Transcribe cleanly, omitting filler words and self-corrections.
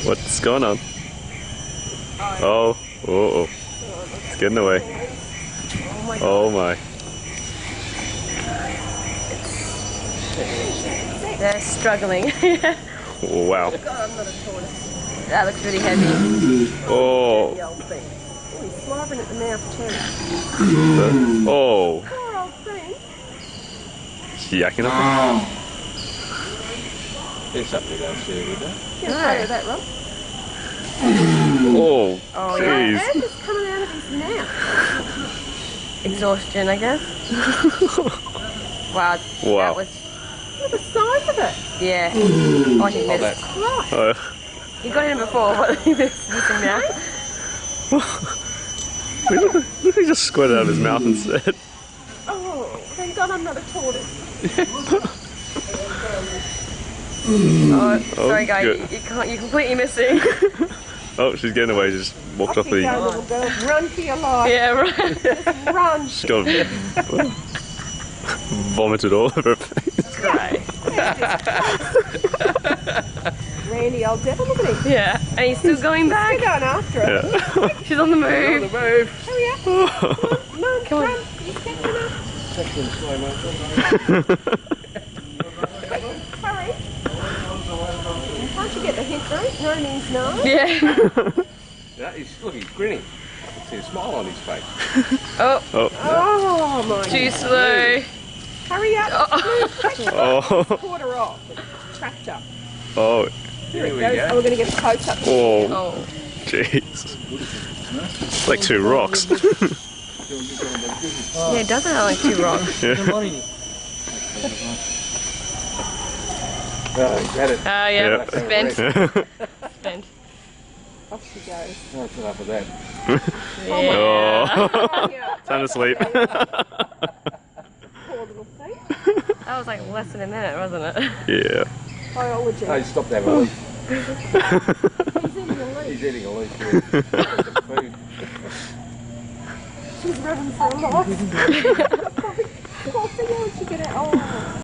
What's going on? Oh, oh, oh. It's getting away. Oh my. They're struggling. Wow. That looks really heavy. Oh. He's slobbering at the mouth too. Oh. Poor old thing. She's yakking up. There's something downstairs with that. Get a photo of that, Rob. Oh, Oh, Air jeez. just coming out of his mouth. Exhaustion, I guess. Wow. Wow. That was, Look at the size of it. yeah. Oh, he Hold that. missed. Christ. Oh. You got him before, but he missed him now. Look, he just squirted out of his mouth instead. Oh, thank God I'm not a tortoise. Oh, sorry, guys. good. You're completely missing. Oh, she's getting away. She just walked off Off you the. go, little girl. Run for your life. Yeah, right. Just run. She got vomited all over her face. Right. Randy, old devil, look at him. Yeah. And he's still going Still back. going after it. Yeah. She's on the move. Move. Hurry up. Come on, Come on. run. He's catching up. Hurry. Can't you get the hint, though? No means no. Yeah. Look, he's grinning. I can see a smile on his face. Oh, Oh. Oh, my too slow. Hurry up. Oh. Oh. Quarter off. Tractor. Oh. Here it we goes. go. Oh, we're going to get the coach up. Oh. Oh. Jeez. It's like two rocks. Yeah, it doesn't have like two rocks. Yeah. Had it. Oh, yeah. Yeah. Spent. Yeah. Spent. Off she goes. No, it's enough of that. Yeah. Oh. Hurry up. Time to sleep. Poor little thing. That was like less than a minute, wasn't it? Yeah. Biology. No, he stopped having a leaf. He's eating a leaf. He's eating a leaf. Yeah. Food. She's running for her life. Poor thing, why don't you get out? Oh.